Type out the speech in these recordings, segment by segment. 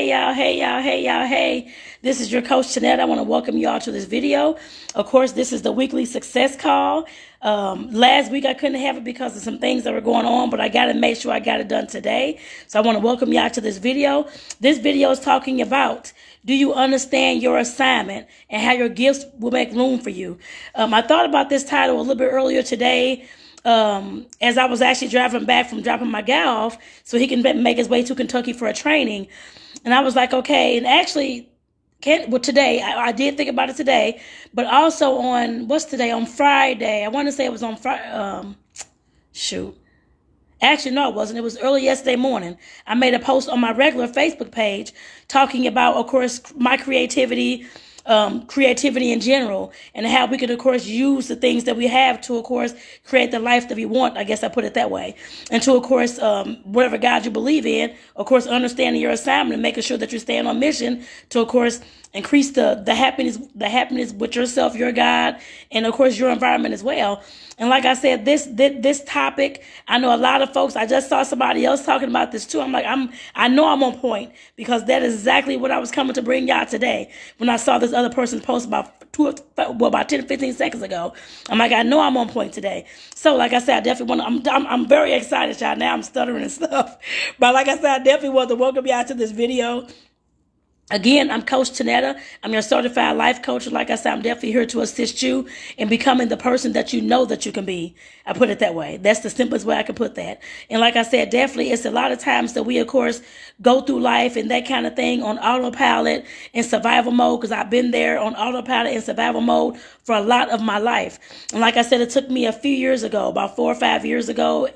Hey. This is your coach Tonetta. I want to welcome you all to this video. Of course, this is the weekly success call. Last week I couldn't have it because of some things that were going on, but I got to make sure I got it done today. So I want to welcome you all to this video. This video is talking about, do you understand your assignment and how your gifts will make room for you? I thought about this title a little bit earlier today. As I was actually driving back from dropping my guy off so he can make his way to Kentucky for a training. And I was like, okay, and actually, today, I did think about it today, but also on, what's today? On Friday. I want to say it was on Friday. Actually, no, it wasn't. It was early yesterday morning. I made a post on my regular Facebook page talking about, of course, my creativity in general, and how we could, of course, use the things that we have to, of course, create the life that we want. I guess I put it that way. And to, of course, whatever God you believe in, of course, understanding your assignment and making sure that you're staying on mission to, of course, increase the happiness with yourself, your God, and of course your environment as well. And like I said, this topic, I know a lot of folks, I just saw somebody else talking about this too. I'm like, I know I'm on point, because that is exactly what I was coming to bring y'all today. When I saw this other person's post about 10, 15 seconds ago, I'm like, I know I'm on point today. So like I said, I definitely want to, I'm very excited, y'all. Now I'm stuttering and stuff. But like I said, I definitely want to welcome y'all to this video. Again, I'm Coach Tonetta. I'm your certified life coach. Like I said, I'm definitely here to assist you in becoming the person that you know that you can be. I put it that way. That's the simplest way I can put that. And like I said, definitely it's a lot of times that we, of course, go through life and that kind of thing on autopilot and survival mode, because I've been there on autopilot and survival mode for a lot of my life. And like I said, it took me a few years ago, about 4 or 5 years ago.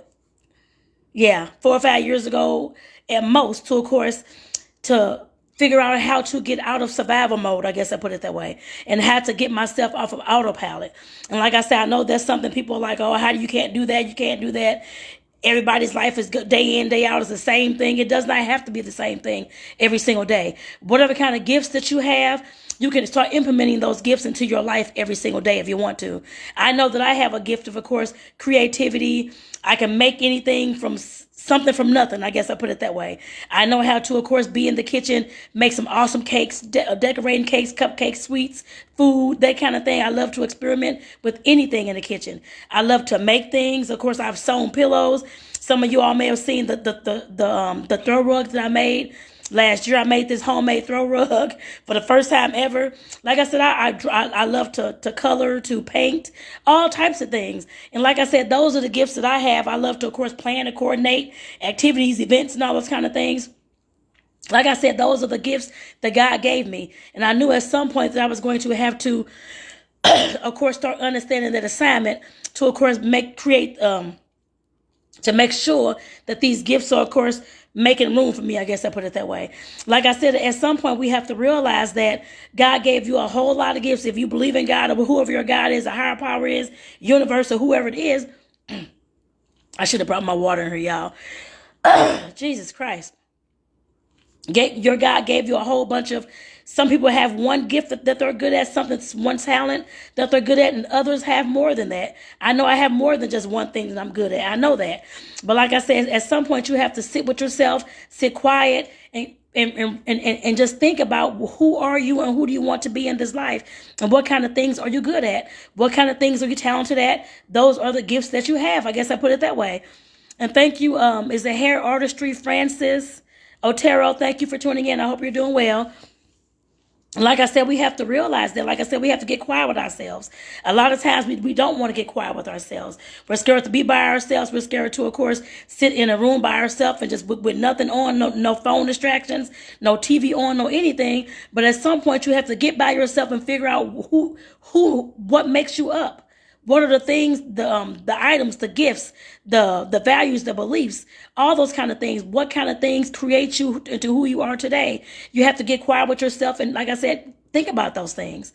Yeah, 4 or 5 years ago at most, to, of course, to figure out how to get out of survival mode, I guess I put it that way, and how to get myself off of autopilot. And like I said, I know that's something people are like, oh, how you can't do that? You can't do that. Everybody's life is good, day in, day out is the same thing. It does not have to be the same thing every single day. Whatever kind of gifts that you have, you can start implementing those gifts into your life every single day if you want to. I know that I have a gift of course, creativity. I can make anything from something from nothing. I guess I put it that way. I know how to, of course, be in the kitchen, make some awesome cakes, decorating cakes, cupcakes, sweets, food, that kind of thing. I love to experiment with anything in the kitchen. I love to make things. Of course, I've sewn pillows. Some of you all may have seen the throw rugs that I made. Last year, I made this homemade throw rug for the first time ever. Like I said, I love to color, to paint, all types of things. And like I said, those are the gifts that I have. I love to, of course, plan and coordinate activities, events, and all those kind of things. Like I said, those are the gifts that God gave me. And I knew at some point that I was going to have to, of course, start understanding that assignment to, of course, to make sure that these gifts are, of course, making room for me. I guess I put it that way. Like I said, at some point we have to realize that God gave you a whole lot of gifts. If you believe in God, or whoever your God is, a higher power is, universe, or whoever it is. I should have brought my water in here, y'all. Jesus Christ. Your God gave you a whole bunch of, some people have one gift that they're good at, something, one talent that they're good at, and others have more than that. I know I have more than just one thing that I'm good at. I know that. But like I said, at some point you have to sit with yourself, sit quiet, and just think about who are you and who do you want to be in this life, and what kind of things are you good at? What kind of things are you talented at? Those are the gifts that you have. I guess I put it that way. And thank you, is it hair artistry, Francis Otero? Thank you for tuning in. I hope you're doing well. Like I said, we have to realize that. Like I said, we have to get quiet with ourselves. A lot of times we don't want to get quiet with ourselves. We're scared to be by ourselves. We're scared to, of course, sit in a room by ourselves and just with nothing on, no phone distractions, no TV on, no anything. But at some point you have to get by yourself and figure out what makes you up. What are the things, the items, the gifts, the values, the beliefs, all those kind of things? What kind of things create you into who you are today? You have to get quiet with yourself and, like I said, think about those things.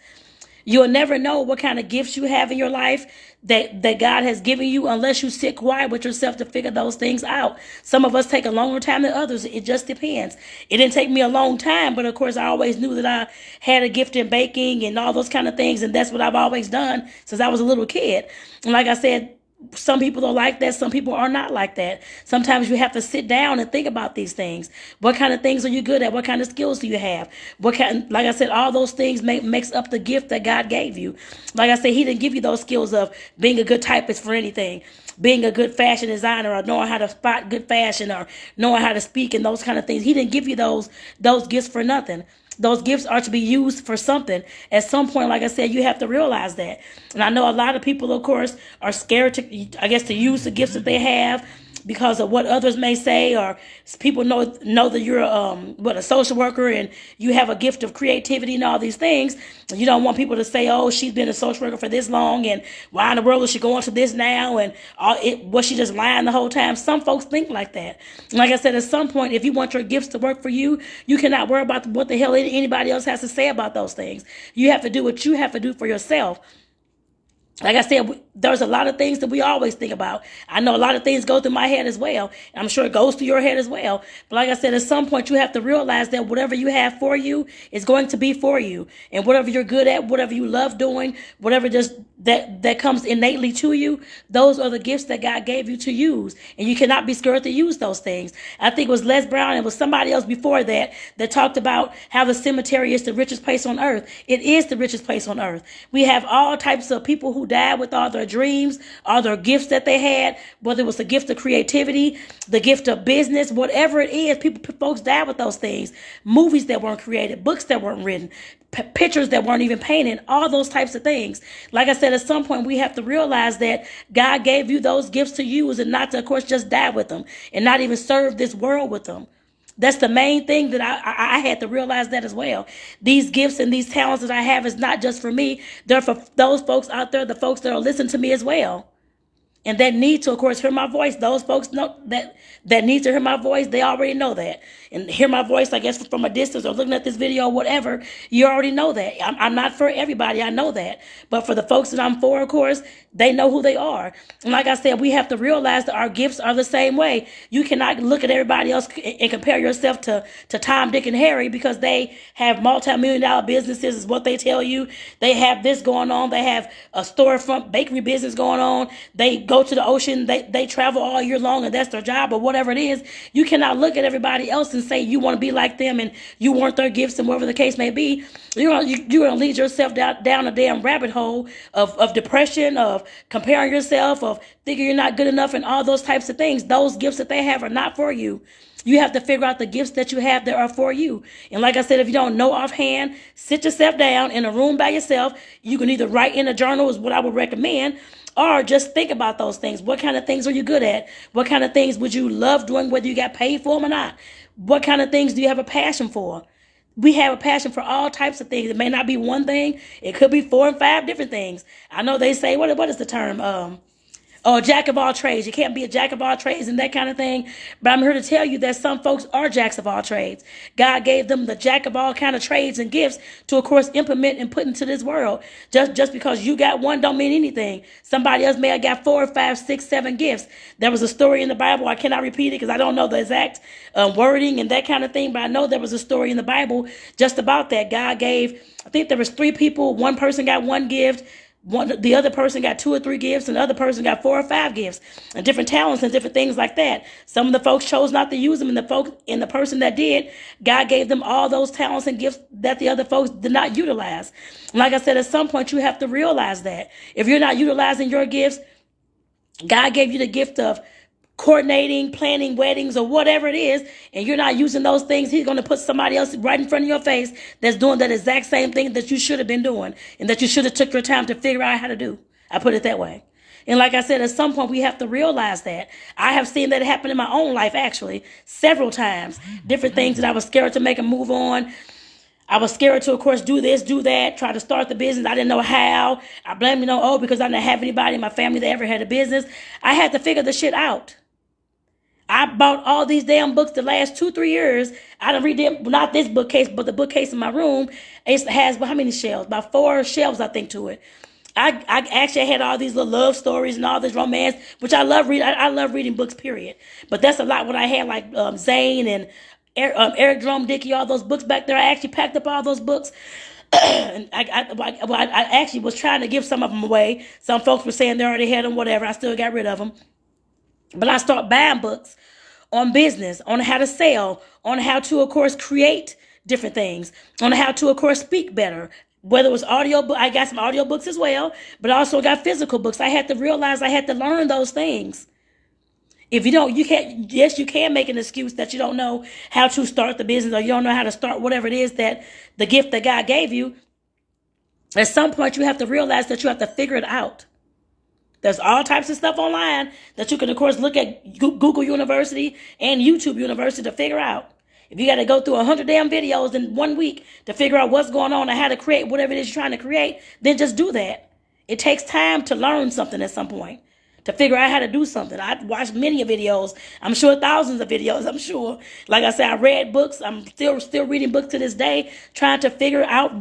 You'll never know what kind of gifts you have in your life that God has given you unless you sit quiet with yourself to figure those things out. Some of us take a longer time than others. It just depends. It didn't take me a long time, but of course I always knew that I had a gift in baking and all those kind of things, and that's what I've always done since I was a little kid. And like I said, Some people are like that. Some people are not like that. Sometimes you have to sit down and think about these things. What kind of things are you good at? What kind of skills do you have? What kind, like I said, all those things makes up the gift that God gave you. Like I said, He didn't give you those skills of being a good typist for anything, being a good fashion designer, or knowing how to spot good fashion, or knowing how to speak and those kind of things. He didn't give you those gifts for nothing. Those gifts are to be used for something. At some point, like I said, you have to realize that. And I know a lot of people, of course, are scared to, I guess, to use the gifts that they have because of what others may say, or people know that you're a social worker and you have a gift of creativity and all these things. You don't want people to say, oh, she's been a social worker for this long, and why in the world is she going to this now, and was she just lying the whole time? Some folks think like that. Like I said, at some point, if you want your gifts to work for you, you cannot worry about what the hell anybody else has to say about those things. You have to do what you have to do for yourself. Like I said, there's a lot of things that we always think about. I know a lot of things go through my head as well. I'm sure it goes through your head as well. But like I said, at some point you have to realize that whatever you have for you is going to be for you. And whatever you're good at, whatever you love doing, whatever just that comes innately to you, those are the gifts that God gave you to use. And you cannot be scared to use those things. I think it was Les Brown, it was somebody else before that talked about how the cemetery is the richest place on earth. It is the richest place on earth. We have all types of people who died with all their dreams, all their gifts that they had, whether it was the gift of creativity, the gift of business, whatever it is, folks died with those things. Movies that weren't created, books that weren't written, pictures that weren't even painted, all those types of things. Like I said, at some point we have to realize that God gave you those gifts to use, and not to, of course, just die with them and not even serve this world with them. That's the main thing that I had to realize that as well. These gifts and these talents that I have is not just for me. They're for those folks out there, the folks that are listening to me as well. And that need to, of course, hear my voice. Those folks know that need to hear my voice. They already know that. And hear my voice, I guess, from a distance or looking at this video or whatever, you already know that. I'm not for everybody. I know that. But for the folks that I'm for, of course, they know who they are. And like I said, we have to realize that our gifts are the same way. You cannot look at everybody else and compare yourself to Tom, Dick, and Harry because they have multi-million-dollar businesses is what they tell you. They have this going on. They have a storefront bakery business going on. They go to the ocean. They travel all year long, and that's their job or whatever it is. You cannot look at everybody else and say you want to be like them and you want their gifts and whatever the case may be. You're going to lead yourself down a damn rabbit hole of depression, of comparing yourself, of thinking you're not good enough, and all those types of things. Those gifts that they have are not for you. You have to figure out the gifts that you have that are for you. And like I said, if you don't know offhand, sit yourself down in a room by yourself. You can either write in a journal is what I would recommend, or just think about those things. What kind of things are you good at? What kind of things would you love doing, whether you got paid for them or not? What kind of things do you have a passion for? We have a passion for all types of things. It may not be one thing. It could be 4 and 5 different things. I know they say, what is the term? Jack of all trades. You can't be a jack of all trades and that kind of thing. But I'm here to tell you that some folks are jacks of all trades. God gave them the jack of all kind of trades and gifts to, of course, implement and put into this world. Just because you got one don't mean anything. Somebody else may have got 4, 5, 6, 7 gifts. There was a story in the Bible. I cannot repeat it because I don't know the exact wording and that kind of thing. But I know there was a story in the Bible just about that. God gave, I think there was 3 people. One person got 1 gift. The other person got 2 or 3 gifts, and the other person got 4 or 5 gifts, and different talents and different things like that. Some of the folks chose not to use them, and the person that did, God gave them all those talents and gifts that the other folks did not utilize. And like I said, at some point you have to realize that if you're not utilizing your gifts, God gave you the gift of coordinating, planning weddings, or whatever it is, and you're not using those things, He's going to put somebody else right in front of your face that's doing that exact same thing that you should have been doing and that you should have took your time to figure out how to do. I put it that way. And like I said, at some point we have to realize that. I have seen that happen in my own life, actually, several times. Different things that I was scared to make a move on. I was scared to, of course, do this, do that, try to start the business. I didn't know how. I blamed, because I didn't have anybody in my family that ever had a business. I had to figure the shit out. I bought all these damn books the last 2-3 years. I done read them, not this bookcase, but the bookcase in my room. It has how many shelves? About 4 shelves, I think, to it. I actually had all these little love stories and all this romance, which I love reading. I love reading books, period. But that's a lot what I had, like Zane and Eric Drum Dickey, all those books back there. I actually packed up all those books And I actually was trying to give some of them away. Some folks were saying they already had them, whatever. I still got rid of them. But I start buying books on business, on how to sell, on how to, of course, create different things, on how to, of course, speak better. Whether it was audio book, I got some audio books as well, but I also got physical books. I had to realize I had to learn those things. If you don't, you can't, yes, you can make an excuse that you don't know how to start the business, or you don't know how to start whatever it is that the gift that God gave you. At some point, you have to realize that you have to figure it out. There's all types of stuff online that you can, of course, look at Google University and YouTube University to figure out. If you got to go through 100 damn videos in 1 week to figure out what's going on and how to create whatever it is you're trying to create, then just do that. It takes time to learn something at some point, to figure out how to do something. I watched many videos. I'm sure thousands of videos, I'm sure. Like I said, I read books. I'm still reading books to this day, trying to figure out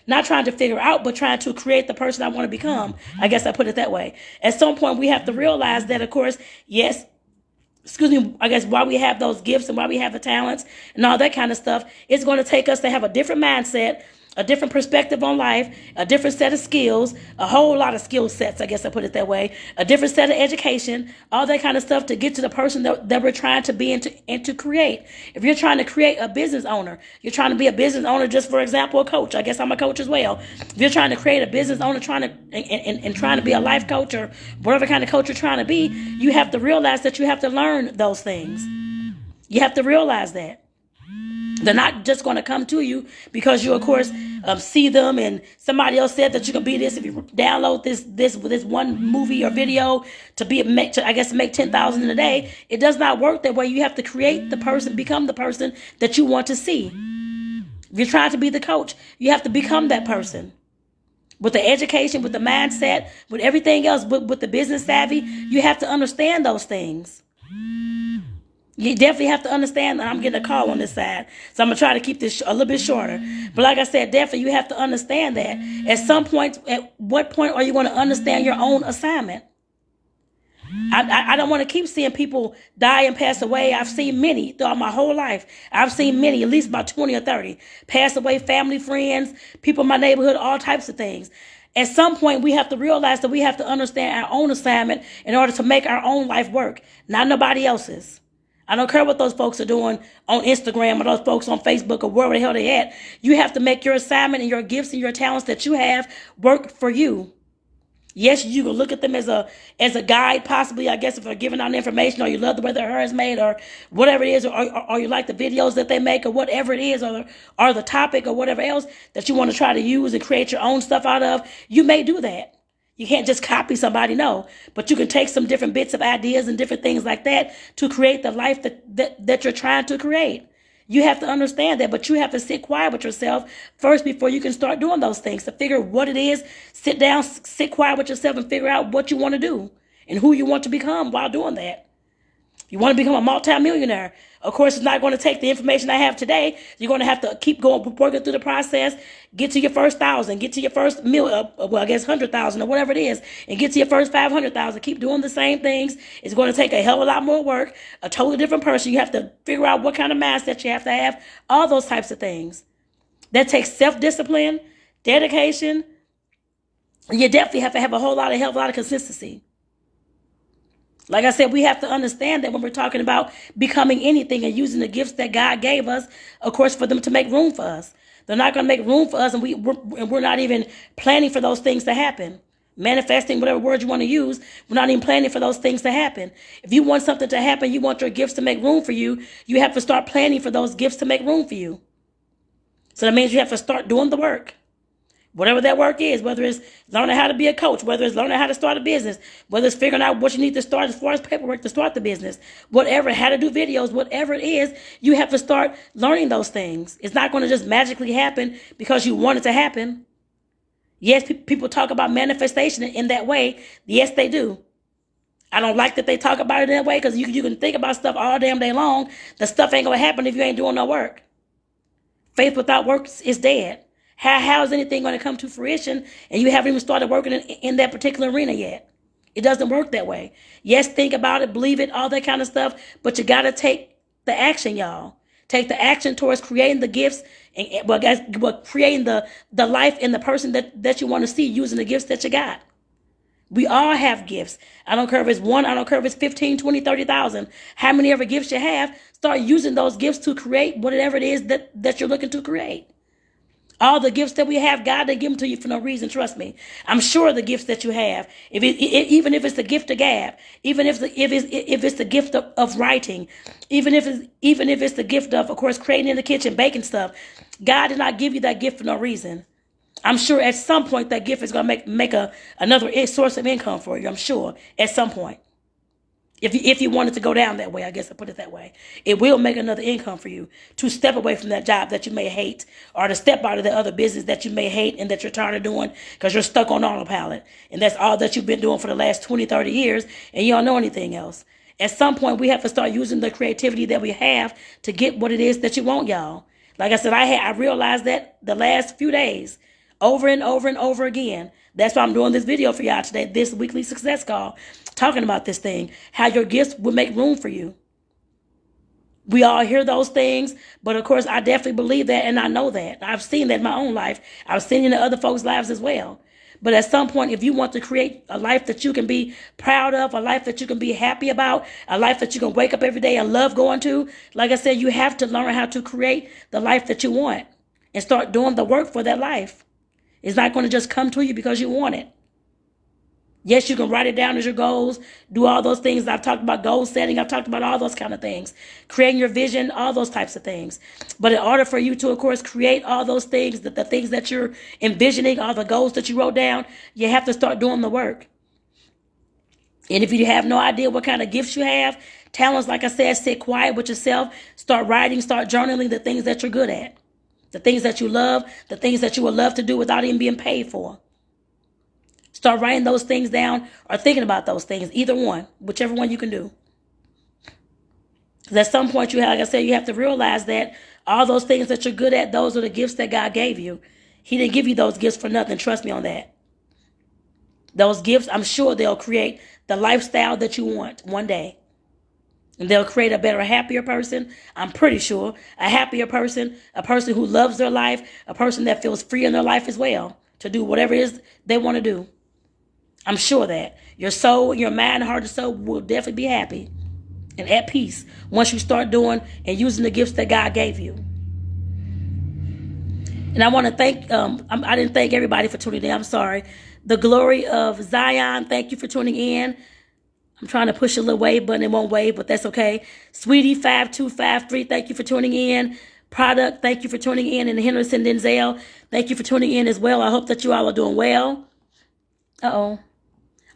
not trying to figure out, but trying to create the person I want to become. I guess I put it that way. At some point, we have to realize that, of course, yes, I guess why we have those gifts and why we have the talents and all that kind of stuff, it's going to take us to have a different mindset, a different perspective on life, a different set of skills, a whole lot of skill sets, I guess I put it that way, a different set of education, all that kind of stuff to get to the person that we're trying to be and to create. If you're trying to create a business owner, you're trying to be a business owner, just for example, a coach. I guess I'm a coach as well. If you're trying to create a business owner, trying to be a life coach or whatever kind of coach you're trying to be, you have to realize that you have to learn those things. You have to realize that. They're not just going to come to you because you, of course, see them and somebody else said that you can be this if you download this one movie or video to make $10,000 in a day. It does not work that way. You have to create the person, become the person that you want to see. If you're trying to be the coach, you have to become that person. With the education, with the mindset, with everything else, with the business savvy, you have to understand those things. You definitely have to understand that I'm getting a call on this side. So I'm going to try to keep this a little bit shorter. But like I said, definitely you have to understand that. At some point, at what point are you going to understand your own assignment? I don't want to keep seeing people die and pass away. I've seen many throughout my whole life. I've seen many, at least about 20 or 30, pass away, family, friends, people in my neighborhood, all types of things. At some point, we have to realize that we have to understand our own assignment in order to make our own life work, not nobody else's. I don't care what those folks are doing on Instagram or those folks on Facebook or wherever the hell they at. You have to make your assignment and your gifts and your talents that you have work for you. Yes, you can look at them as a guide, possibly, I guess, if they're giving out information, or you love the way their hair is made, or whatever it is, or you like the videos that they make, or whatever it is, or the topic, or whatever else that you want to try to use and create your own stuff out of. You may do that. You can't just copy somebody, no. But you can take some different bits of ideas and different things like that to create the life that you're trying to create. You have to understand that, but you have to sit quiet with yourself first before you can start doing those things. To figure what it is, sit down, sit quiet with yourself and figure out what you want to do and who you want to become while doing that. You want to become a multimillionaire. Of course, it's not going to take the information I have today. You're going to have to keep working through the process, get to your first 1,000, get to your first 100,000 or whatever it is, and get to your first 500,000. Keep doing the same things. It's going to take a hell of a lot more work, a totally different person. You have to figure out what kind of mindset you have to have, all those types of things. That takes self-discipline, dedication. You definitely have to have a hell of a lot of consistency. Like I said, we have to understand that when we're talking about becoming anything and using the gifts that God gave us, of course, for them to make room for us. They're not going to make room for us, and we're not even planning for those things to happen. Manifesting, whatever word you want to use, we're not even planning for those things to happen. If you want something to happen, you want your gifts to make room for you, you have to start planning for those gifts to make room for you. So that means you have to start doing the work. Whatever that work is, whether it's learning how to be a coach, whether it's learning how to start a business, whether it's figuring out what you need to start as far as paperwork to start the business, whatever, how to do videos, whatever it is, you have to start learning those things. It's not going to just magically happen because you want it to happen. Yes, people talk about manifestation in that way. Yes, they do. I don't like that they talk about it in that way because you can think about stuff all damn day long. The stuff ain't going to happen if you ain't doing no work. Faith without works is dead. How is anything going to come to fruition and you haven't even started working in that particular arena yet? It doesn't work that way. Yes, think about it, believe it, all that kind of stuff, but you got to take the action, y'all. Take the action towards creating the gifts and creating the life in the person that you want to see using the gifts that you got. We all have gifts. I don't care if it's one, I don't care if it's 15, 20, 30,000. How many ever gifts you have, start using those gifts to create whatever it is that you're looking to create. All the gifts that we have, God didn't give them to you for no reason. Trust me. I'm sure the gifts that you have, even if it's the gift of gab, even if it's the gift of writing, even if it's the gift of course, creating in the kitchen, baking stuff, God did not give you that gift for no reason. I'm sure at some point that gift is going to make another source of income for you. I'm sure at some point. If you wanted to go down that way, I guess I put it that way, it will make another income for you to step away from that job that you may hate, or to step out of the other business that you may hate and that you're tired of doing because you're stuck on autopilot. And that's all that you've been doing for the last 20, 30 years, and you don't know anything else. At some point, we have to start using the creativity that we have to get what it is that you want, y'all. Like I said, I realized that the last few days, over and over and over again. That's why I'm doing this video for y'all today, this weekly success call, talking about this thing, how your gifts will make room for you. We all hear those things, but of course, I definitely believe that, and I know that. I've seen that in my own life. I've seen it in other folks' lives as well. But at some point, if you want to create a life that you can be proud of, a life that you can be happy about, a life that you can wake up every day and love going to, like I said, you have to learn how to create the life that you want and start doing the work for that life. It's not going to just come to you because you want it. Yes, you can write it down as your goals, do all those things. I've talked about goal setting. I've talked about all those kind of things, creating your vision, all those types of things. But in order for you to, of course, create all those things, the things that you're envisioning, all the goals that you wrote down, you have to start doing the work. And if you have no idea what kind of gifts you have, talents, like I said, sit quiet with yourself, start writing, start journaling the things that you're good at. The things that you love, the things that you would love to do without even being paid for. Start writing those things down or thinking about those things, either one, whichever one you can do. Because at some point, like I said, you have to realize that all those things that you're good at, those are the gifts that God gave you. He didn't give you those gifts for nothing. Trust me on that. Those gifts, I'm sure they'll create the lifestyle that you want one day. And they'll create a better, happier person. I'm pretty sure a happier person, a person who loves their life, a person that feels free in their life as well to do whatever it is they want to do. I'm sure that your soul, your mind, heart, and soul will definitely be happy and at peace once you start doing and using the gifts that God gave you. And I want to thank, I didn't thank everybody for tuning in. I'm sorry. The Glory of Zion, thank you for tuning in. I'm trying to push a little wave button. It won't wave, but that's okay. Sweetie 5253, thank you for tuning in. Product, thank you for tuning in. And Henderson Denzel, thank you for tuning in as well. I hope that you all are doing well.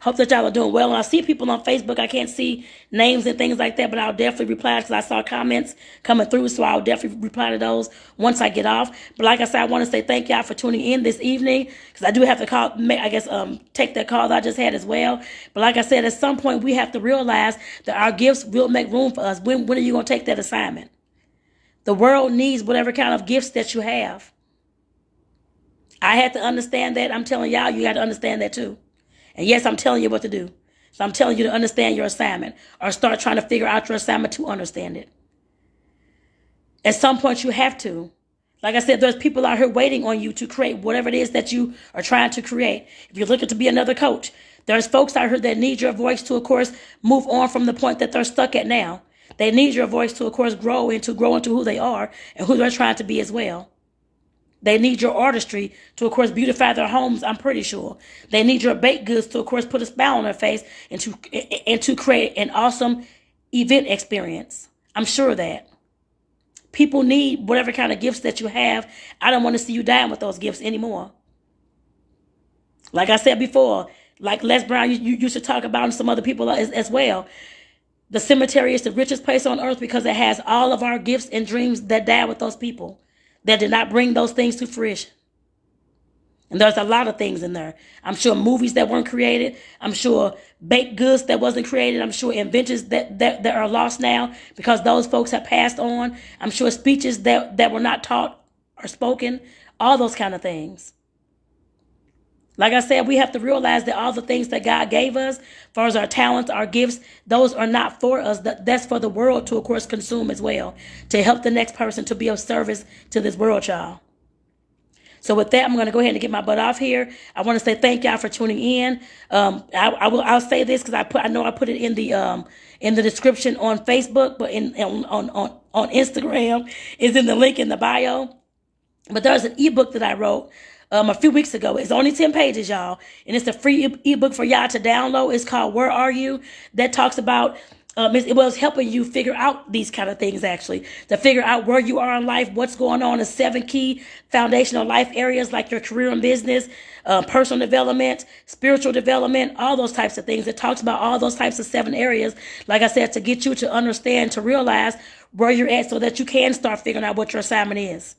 Hope that y'all are doing well. And I see people on Facebook. I can't see names and things like that, but I'll definitely reply because I saw comments coming through. So I'll definitely reply to those once I get off. But like I said, I want to say thank y'all for tuning in this evening because I do have to call, I guess, take that call that I just had as well. But like I said, at some point we have to realize that our gifts will make room for us. When are you going to take that assignment? The world needs whatever kind of gifts that you have. I had to understand that. I'm telling y'all, you got to understand that too. And yes, I'm telling you what to do. So I'm telling you to understand your assignment or start trying to figure out your assignment to understand it. At some point, you have to. Like I said, there's people out here waiting on you to create whatever it is that you are trying to create. If you're looking to be another coach, there's folks out here that need your voice to, of course, move on from the point that they're stuck at now. They need your voice to, of course, grow into who they are and who they're trying to be as well. They need your artistry to, of course, beautify their homes, I'm pretty sure. They need your baked goods to, of course, put a smile on their face and to create an awesome event experience. I'm sure of that. People need whatever kind of gifts that you have. I don't want to see you dying with those gifts anymore. Like I said before, like Les Brown, you used to talk about, and some other people as well. The cemetery is the richest place on earth because it has all of our gifts and dreams that died with those people that did not bring those things to fruition. And there's a lot of things in there. I'm sure movies that weren't created. I'm sure baked goods that wasn't created. I'm sure inventions that are lost now because those folks have passed on. I'm sure speeches that were not taught or spoken. All those kind of things. Like I said, we have to realize that all the things that God gave us, as far as our talents, our gifts, those are not for us. That's for the world to, of course, consume as well, to help the next person, to be of service to this world, y'all. So with that, I'm going to go ahead and get my butt off here. I want to say thank y'all for tuning in. I'll say this because I know I put it in the description on Facebook, but on Instagram is in the link in the bio. But there's an ebook that I wrote a few weeks ago. It's only 10 pages, y'all. And it's a free ebook for y'all to download. It's called Where Are You? That talks about, it was helping you figure out these kind of things, actually. To figure out where you are in life, what's going on in 7 key foundational life areas like your career and business, personal development, spiritual development, all those types of things. It talks about all those types of 7 areas, like I said, to get you to understand, to realize where you're at so that you can start figuring out what your assignment is.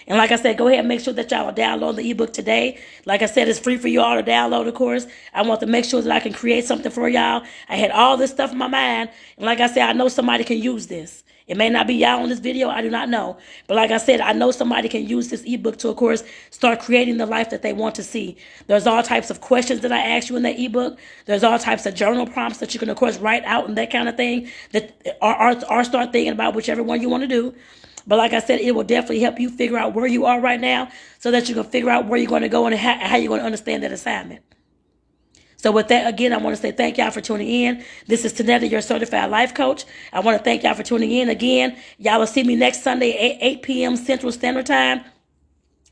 And like I said, go ahead and make sure that y'all download the ebook today. Like I said, it's free for you all to download, of course. I want to make sure that I can create something for y'all. I had all this stuff in my mind. And like I said, I know somebody can use this. It may not be y'all on this video. I do not know. But like I said, I know somebody can use this ebook to, of course, start creating the life that they want to see. There's all types of questions that I ask you in that ebook. There's all types of journal prompts that you can, of course, write out and that kind of thing. Or start thinking about whichever one you want to do. But like I said, it will definitely help you figure out where you are right now so that you can figure out where you're going to go and how you're going to understand that assignment. So with that, again, I want to say thank y'all for tuning in. This is Tonetta, your certified life coach. I want to thank y'all for tuning in. Again, y'all will see me next Sunday at 8 p.m. Central Standard Time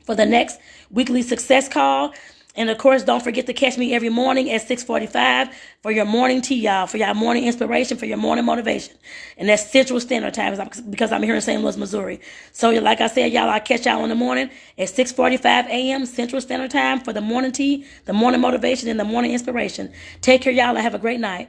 for the next weekly success call. And of course, don't forget to catch me every morning at 6:45 for your morning tea, y'all, for your morning inspiration, for your morning motivation. And that's Central Standard Time because I'm here in St. Louis, Missouri. So like I said, y'all, I'll catch y'all in the morning at 6:45 a.m. Central Standard Time for the morning tea, the morning motivation, and the morning inspiration. Take care, y'all, and have a great night.